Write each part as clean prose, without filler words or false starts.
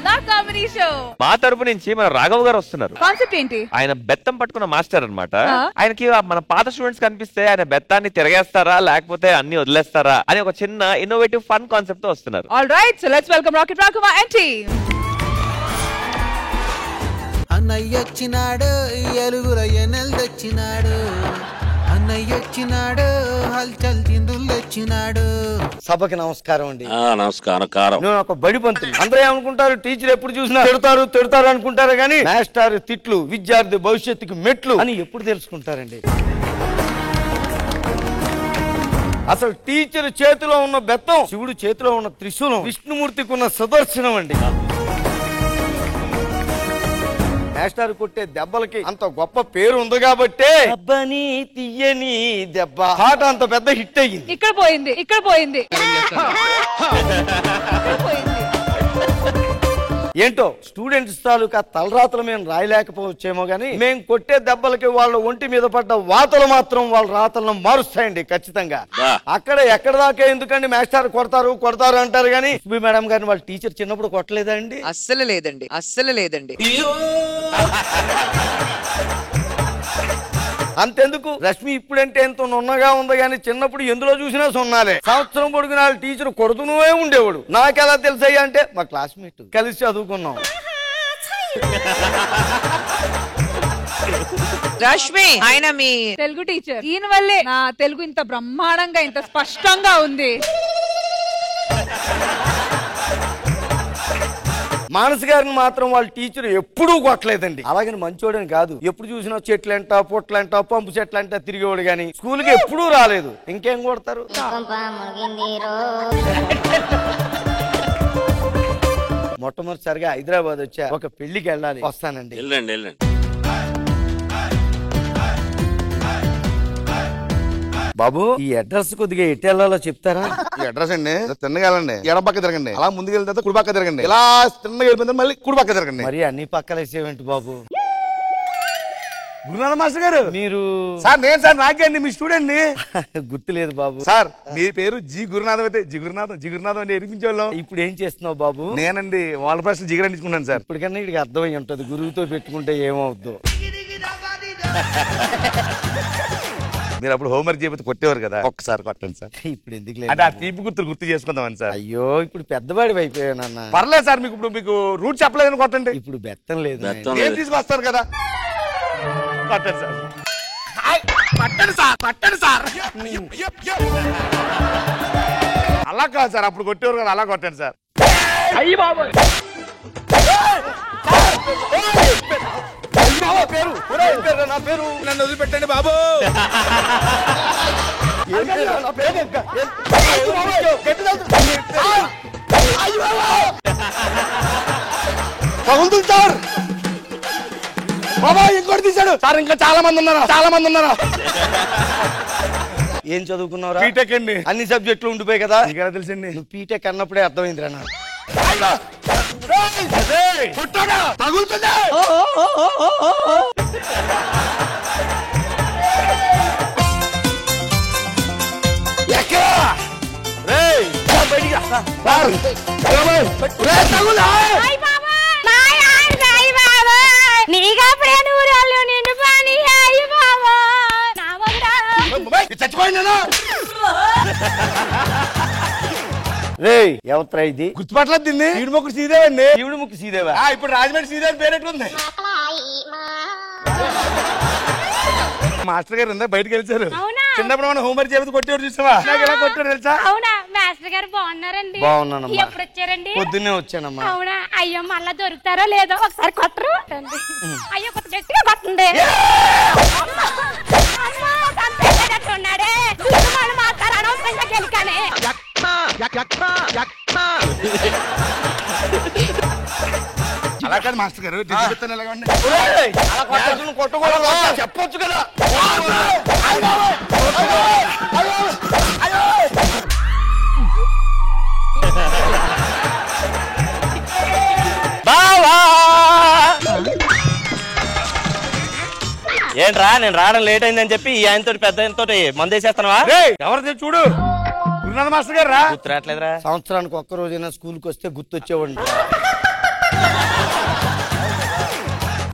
నా comedy show. మా తరపు నుంచి మన రాఘవ్ గారు వస్తున్నారు. కాన్సెప్ట్ ఏంటి? ఆయన బెత్తం పట్టుకున్న మాస్టర్ అన్నమాట. ఆయనకి మన పాత స్టూడెంట్స్ కనిపిస్తే ఆయన బెత్తాన్ని తిరగేస్తారా లేకపోతే అన్ని వదిలేస్తారా అని ఒక చిన్న ఇన్నోవేటివ్ ఫన్ కాన్సెప్ట్ తో వస్తున్నారు. All right, so let's welcome rocket Raghava and team. అన్నయ్యొచ్చినాడు, ఎలుగుల ఎనెల్ తెచ్చినాడు. అన్నయ్యొచ్చినాడు, హల్చల్ తిందులు తెచ్చినాడు. సభకి నమస్కారం అండి. నమస్కారం. నేను ఒక బడి పంతులు. అందరూ ఏమనుకుంటారు, టీచర్ ఎప్పుడు చూసినా తిడతారు అనుకుంటారు కానీ మాస్టర్ తిట్లు విద్యార్థి భవిష్యత్తుకి మెట్లు అని ఎప్పుడు తెలుసుకుంటారండి. అసలు టీచర్ చేతిలో ఉన్న బెత్తం, శివుడు చేతిలో ఉన్న త్రిశూలం, విష్ణుమూర్తికి ఉన్న సుదర్శనం అండి. మాస్టర్ కొట్టే దెబ్బలకి అంత గొప్ప పేరు ఉంది కాబట్టి దెబ్బని తీయని దెబ్బ పాట అంత పెద్ద హిట్ అయ్యింది. ఇక్కడ పోయింది. ఏంటో స్టూడెంట్స్ తాలూకా తలరాతలు మేము రాయలేకపోవచ్చేమో గానీ మేము కొట్టే దెబ్బలకి వాళ్ళ ఒంటి మీద పడ్డ వాతలు మాత్రం వాళ్ళ రాతలను మారుస్తాయండి ఖచ్చితంగా. అక్కడ ఎక్కడ దాకా ఎందుకండి మాస్టర్ కొడతారు అంటారు కానీ సుబ్బి మేడం గారిని వాళ్ళ టీచర్ చిన్నప్పుడు కొట్టలేదా అండి? అస్సలు లేదండి. అంతెందుకు, రష్మి ఇప్పుడంటే ఎంతో నున్నగా ఉంది కానీ చిన్నప్పుడు ఎందులో చూసినా సున్నాలే. సంవత్సరం పొడుగున టీచర్ కొడుతూనే ఉండేవాడు. నాకెలా తెలుసయ్యా అంటే మా క్లాస్మేట్ కలిసి చదువుకున్నాం. రష్మి ఆయన మీ తెలుగు టీచర్. ఈయన వల్లే నా తెలుగు ఇంత బ్రహ్మాండంగా ఇంత స్పష్టంగా ఉంది. మానస్ గారిని మాత్రం వాళ్ళ టీచర్ ఎప్పుడూ కొట్టలేదండి. అలాగని మంచోడని కాదు, ఎప్పుడు చూసినా చెట్లంట పొట్లంట పంపు చెట్లంట తిరిగేవాడు గాని స్కూల్కి ఎప్పుడూ రాలేదు. ఇంకేం కొడతారు? మొట్టమొదటిసారిగా హైదరాబాద్ వచ్చా, ఒక పెళ్లికి వెళ్ళాలి, వస్తానండి. వెళ్ళండి. బాబు ఈ అడ్రస్ కొద్దిగా ఎటు వెళ్ళాలో చెప్తారా? ఈ అడ్రస్ అండి, తిన్నగా వెళ్ళండి, ఎడం పక్క తిరగండి, అలా ముందుకు వెళ్తే కుడి పక్క తిరగండి, ఇలా తిన్నగా వెళ్ళిపోతే మళ్ళీ కుడి పక్క తిరగండి. మరి అన్ని పక్కలేసేవేంటి బాబు? గురునాథ మాస్టర్ గారు మీరు? సార్ నేను సార్, నాకే అండి మీ స్టూడెంట్ ని. గుర్తులేదు బాబు. సార్ మీ పేరు జి గురునాథం అయితే జిగురునాథం అంటే ఎరిపించేవాళ్ళం. ఇప్పుడు ఏం చేస్తున్నావు బాబు? నేనండి వాళ్ళ ప్రశ్న జిగరండించుకున్నాను సార్. ఇప్పటికన్నా ఇక్కడికి అర్థమై ఉంటది, గురువుతో పెట్టుకుంటే ఏమవుద్దో. మీరు అప్పుడు హోంవర్క్ చేయకపోతే కొట్టేవారు కదా, ఒక్కసారి కొట్టండి సార్. ఇప్పుడు ఎందుకు అంటే ఆ తీపి గుర్తు చేసుకుందామని సార్. అయ్యో ఇప్పుడు పెద్దవాడి అయిపోయానన్న. పర్లేదు సార్, మీకు రూట్ చెప్పలేదని కొట్టండి. ఇప్పుడు బెత్తం లేదు, నేను తీసుకొస్తాను కదా, కొట్టండి సార్. పట్టండి సార్. అలా కాదు సార్, అప్పుడు కొట్టేవారు కదా, అలా కొట్టండి సార్. అయ్యి బాబు నా పేరు, నన్ను వదిలిపెట్టండి బాబు. తగులుతుంది సార్. బాబా ఇంకోటి తీశాడు సార్, ఇంకా చాలా మంది ఉన్నారా. ఏం చదువుకున్నావురా? బీటెక్ అండి. అన్ని సబ్జెక్టులు ఉండిపోయి కదా. ఇంకా తెలుసండి. నువ్వు బీటెక్ అన్నప్పుడే అర్థమైందిరా నాకు. తగులుతుందా? చచ్చిపోయిందా? ఎవత్రా ఇది? గుర్తుపట్టలేదు దీన్ని. ఈడు ముక్కు సీదేవండి. ఈవిడ ముక్కు సీదేవా? ఇప్పుడు రాజమండ్రి సీదే పేరెట్లుంది. మాస్టర్ గారు ఇందా బయటకు వెళ్తారు. చిన్నప్పుడు మనం హోంవర్క్ చేసి కొట్టేవారు చూసావా? ఎలా కొట్టారు తెలుసా? అవునా మాస్టర్ గారు బాగున్నారండి? బాగున్నానమ్మా. ఎప్పుడు వచ్చారండి? పొద్దున్నే వచ్చానమ్మా. అవునా? అయ్యో మళ్ళా దొరుకుతారో లేదో ఒకసారి కొట్టరు. అయ్యో కొత్త గట్టిగా కొట్టండి. ఉన్నాడే మాట్లాడు అనవసరంగా గెలికానే. అలా కాదు మాస్టర్ గారు, ఎలాగండి చెప్పొచ్చు కదా. ఏంట్రా నేను రావడం లేట్ అయిందని చెప్పి ఈ ఆయనతో పెద్ద ఆయనతో మందేసేస్తున్నావా? ఎవరు చూడు, గురునాథ మాస్టర్ గారు రా. గుర్తురాట్లేదురా? సంవత్సరానికి ఒక్క రోజైనా స్కూల్కి వస్తే గుర్తొచ్చేవాడిని.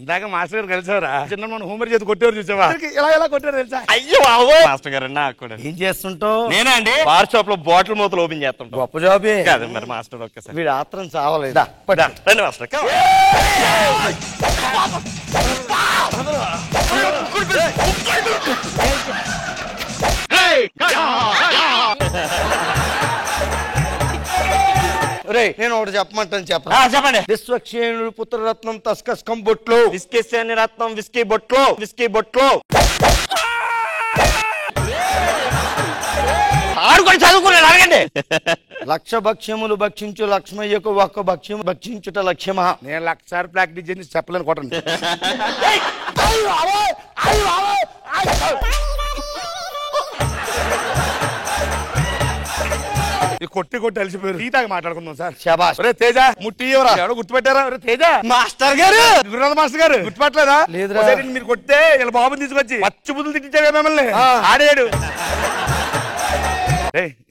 ఇందాక మాస్టర్ గారు కలిసావరా చిన్న మనం హోంవర్క్ చేసి కొట్టేవారు చూసావా ఇలా ఇలా కొట్టారు తెలుసా? అయ్యో మాస్టర్ గారు నాకు కూడా ఏం చేస్తుంటావు? నేనే అండి బార్ షాప్ లో బాటిల్ మూతలు ఓపెన్ చేస్తుంటా. గొప్ప జాబే కాదు మరి మాస్టర్ ఒక్కసారి వీడు ఆత్రం చావలేదు. రండి మాస్టర్. నేను ఒకటి చెప్పమంటాను చెప్పండి. విశ్వక్షేణుడు పుత్రరత్నం తస్కస్కం బొట్లో విస్కీ సేని రత్నం విస్కీ బొట్లో విస్కీ బొట్లో ఆడుకొని చదువుకున్నాను అడగండి. లక్ష భక్ష్యములు భక్షించు లక్ష్మయ్యకు ఒక్క భక్ష్యం భక్షించుట లక్ష్యమా. నేను 1,00,000 సార్లు ప్రాక్టీస్ చేసి చెప్పలేను కొట్టండి. కొట్టి కొట్టి అలిసిపోయారు. టీ తాగి మాట్లాడుకుందాం సార్. శబాష్. ఒరే తేజ ముట్టి ఎవరా ఎవడో గుర్తుపెట్టారా? ఒరే తేజ మాస్టర్ గారు గురునాథ మాస్టర్ గారు గుర్తుపట్టలేదా? లేదురా. ఒకసారి మీరు కొట్టే ఇలా బాబుని తీసుకొచ్చి పచ్చి బుద్ధులు తిట్టించారు మిమ్మల్ని. ఆడాడు.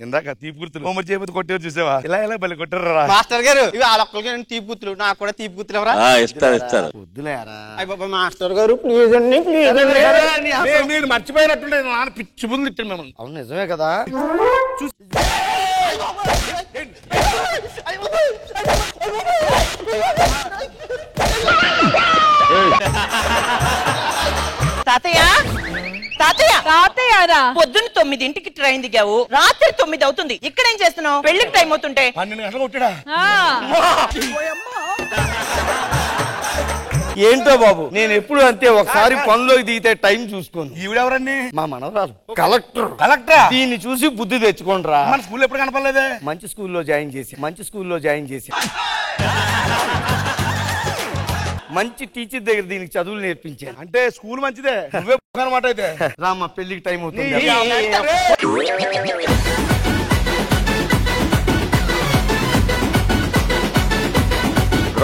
ఇందాక తీపి గుర్తులు హోంవర్క్ చేయకపోతే కొట్టేవారు చూసావా? ఇలా ఇలా బలి కొట్టారా? మాస్టర్ గారు ఇవి వాళ్ళొక్కరికి తీపి గుర్తులు నాకు కూడా తీపి గుర్తులు ఎవరా? ఇస్తారు. వద్దులేరా మాస్టర్ గారు ప్లీజ్ అండి ప్లీజ్. మీరు మర్చిపోయినట్టుండే నాన్న పిచ్చి బుద్ధులు తిట్టాను మిమ్మల్ని. అవును నిజమే కదా. తాతయ్య తాతయ్య తాతయ్యారా పొద్దున్న 9ంటికి ట్రైన్ దిగావు, రాత్రి 9 అవుతుంది. ఇక్కడేం చేస్తున్నావు? పెళ్లికి టైం అవుతుంటే 12 గంటలు కొట్టాడా? ఏంటో బాబు నేను ఎప్పుడు అంతే, ఒకసారి పనిలోకి దిగితే టైం చూసుకోను. ఈవిడెవరండి? మా మనవరాలు కలెక్టర్. కలెక్టర్ దీన్ని చూసి బుద్ధి తెచ్చుకోండిరా. మన స్కూల్ ఎప్పుడు కనపడలేదే? మంచి స్కూల్లో జాయిన్ చేసి మంచి టీచర్ దగ్గర దీనికి చదువులు నేర్పించాను. అంటే స్కూల్ మంచిదే, నువ్వే అనమాట. అయితే రామ్మ పెళ్లికి టైం అవుతుంది.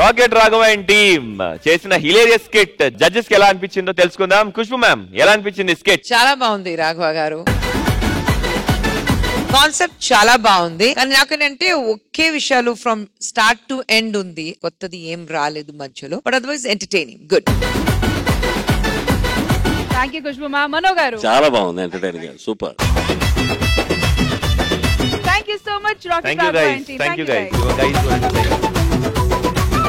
రాకెట్ రాఘవ అండ్ టీమ్ చేసిన హిలేరియస్ స్కిట్ జడ్జెస్ కి ఎలా అనిపించిందో తెలుసుకుందాం. ఖుష్బు మ్యామ్ ఎలా అనిపించింది స్కిట్? చాలా బాగుంది రాఘవ గారు. కాన్సెప్ట్ చాలా బాగుంది, కానీ నాకేంటంటే ఒకే విషయాలు ఫ్రమ్ స్టార్ట్ టు ఎండ్ ఉంది, కొత్తది ఏం రాలేదు మధ్యలో. But otherwise entertaining, good. Thank you Khushbu ma'am. Mano garu చాలా బాగుంది, entertaining, super. Thank you so much rocket thank you guys.